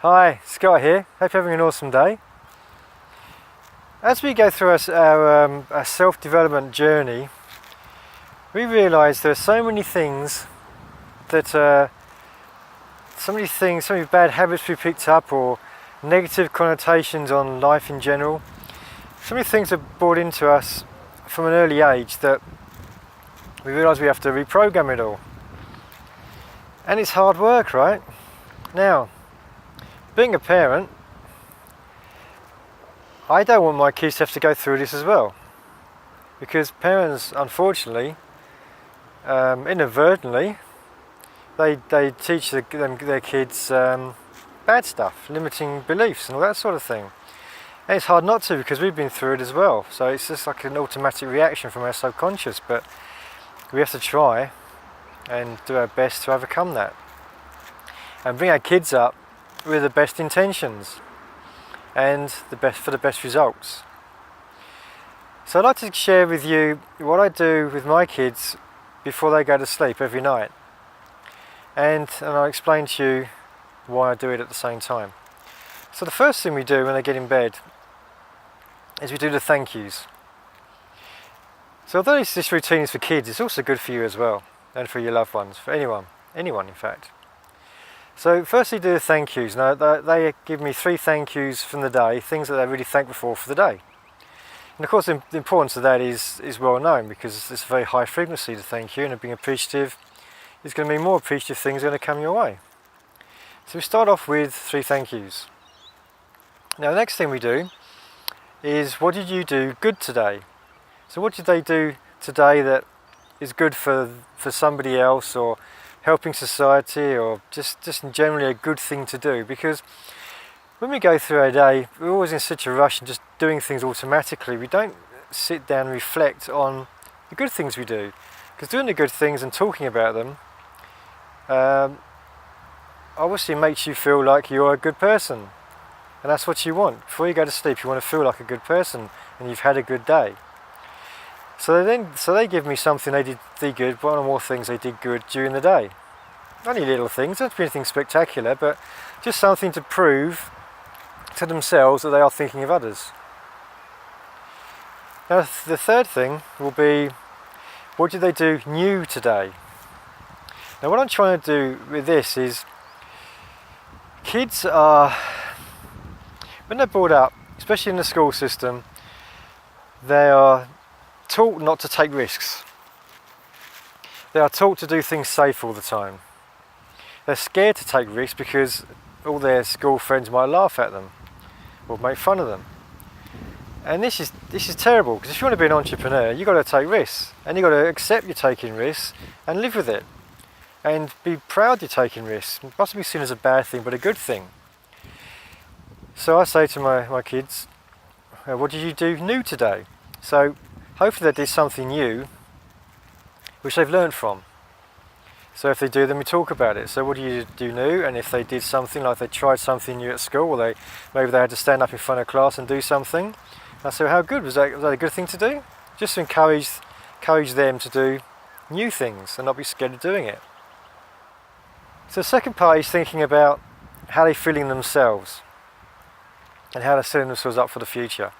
Hi, Scott here. Hope you're having an awesome day. As we go through our self-development journey, we realise there are so many things that so many bad habits we picked up, or negative connotations on life in general. So many things are brought into us from an early age that we realise we have to reprogram it all. And it's hard work, right? Now, being a parent, I don't want my kids to have to go through this as well, because parents, unfortunately, inadvertently, they teach their kids bad stuff, limiting beliefs and all that sort of thing. And it's hard not to, because we've been through it as well. So it's just like an automatic reaction from our subconscious, but we have to try and do our best to overcome that and bring our kids up with the best intentions and for the best results. So I'd like to share with you what I do with my kids before they go to sleep every night, and I'll explain to you why I do it at the same time. So the first thing we do when they get in bed is we do the thank yous. So although this routine is for kids, it's also good for you as well, and for your loved ones, for anyone in fact. So firstly, do the thank yous. Now they give me 3 thank yous from the day, things that they're really thankful for the day. And of course the importance of that is well known, because it's a very high frequency to thank you, and being appreciative is going to be more appreciative things are going to come your way. So we start off with 3 thank yous. Now the next thing we do is, what did you do good today? So what did they do today that is good for somebody else, or helping society, or just generally a good thing to do? Because when we go through our day, we're always in such a rush and just doing things automatically. We don't sit down and reflect on the good things we do, because doing the good things and talking about them obviously makes you feel like you're a good person, and that's what you want. Before you go to sleep, you want to feel like a good person and you've had a good day. So they give me something they did good, one or more things they did good during the day. Only little things, don't be anything spectacular, but just something to prove to themselves that they are thinking of others. Now the third thing will be, what did they do new today? Now what I'm trying to do with this is, kids are, when they're brought up, especially in the school system, they are taught not to take risks. They are taught to do things safe all the time. They're scared to take risks because all their school friends might laugh at them or make fun of them. And this is terrible, because if you want to be an entrepreneur, you've got to take risks, and you've got to accept you're taking risks and live with it, and be proud you're taking risks. It mustn't be seen as a bad thing, but a good thing. So I say to my kids, what did you do new today? So hopefully they did something new which they've learned from. So if they do, then we talk about it. So what do you do new? And if they did something, like they tried something new at school, or maybe they had to stand up in front of class and do something, I say, how good was that? Was that a good thing to do? Just to encourage them to do new things and not be scared of doing it. So the second part is thinking about how they're feeling themselves and how they're setting themselves up for the future.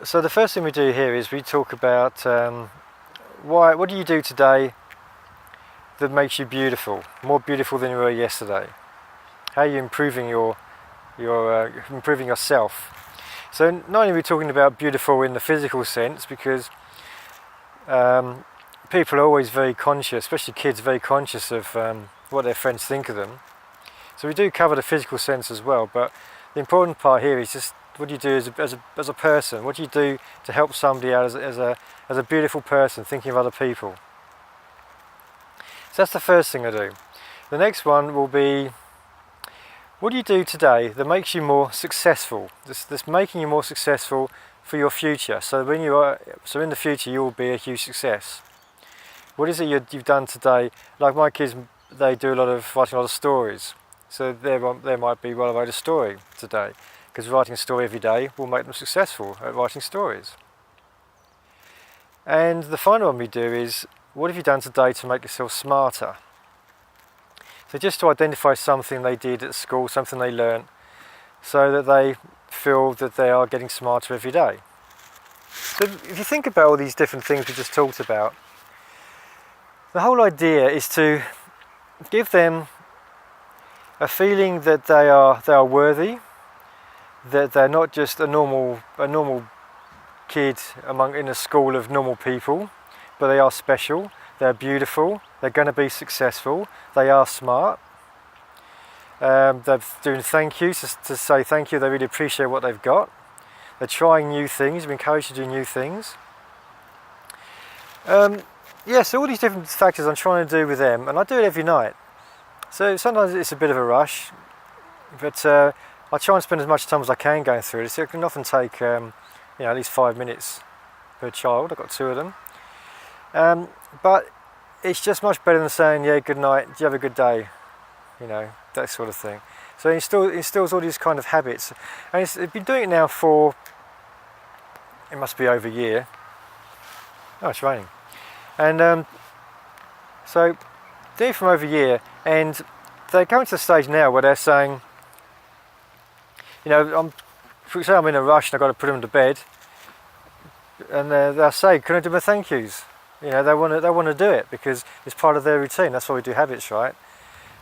So the first thing we do here is we talk about what do you do today that makes you beautiful, more beautiful than you were yesterday? How are you improving improving yourself? So not only are we talking about beautiful in the physical sense, because people are always very conscious, especially kids, very conscious of what their friends think of them. So we do cover the physical sense as well, but the important part here is just, what do you do as a person? What do you do to help somebody out as a beautiful person, thinking of other people? So that's the first thing I do. The next one will be, what do you do today that makes you more successful? That's making you more successful for your future. So in the future you will be a huge success. What is it you've done today? Like my kids, they do writing a lot of stories. So there might be, well, I wrote a story today, because writing a story every day will make them successful at writing stories. And the final one we do is, what have you done today to make yourself smarter? So just to identify something they did at school, something they learnt, so that they feel that they are getting smarter every day. So if you think about all these different things we just talked about, the whole idea is to give them a feeling that they are worthy, that they're not just a normal kid in a school of normal people, but they are special, they're beautiful, they're going to be successful, they are smart. They're doing thank yous to say thank you, they really appreciate what they've got. They're trying new things, we encourage you to do new things. Yeah, so all these different factors I'm trying to do with them, and I do it every night. So sometimes it's a bit of a rush, but I try and spend as much time as I can going through it. So it can often take at least 5 minutes per child. I've got 2 of them. But it's just much better than saying, yeah, good night, do you have a good day? That sort of thing. So it instills all these kind of habits. And it's been doing it now for, it must be over a year. Oh, it's raining. And so doing it for over a year, and they're going to the stage now where they're saying, for example, I'm in a rush and I've got to put them to bed, and they'll say, can I do my thank yous? They want to do it because it's part of their routine. That's why we do habits, right?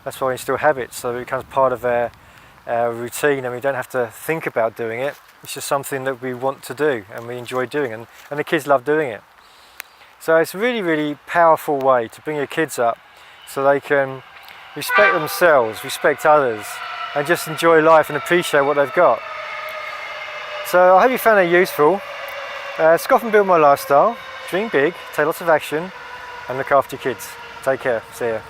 That's why we instill habits, so it becomes part of our routine, and we don't have to think about doing it. It's just something that we want to do and we enjoy doing, and the kids love doing it. So it's a really, really powerful way to bring your kids up so they can respect themselves, respect others, and just enjoy life and appreciate what they've got. So I hope you found that useful. Scoff and build my lifestyle, dream big, take lots of action, and look after your kids. Take care, see ya.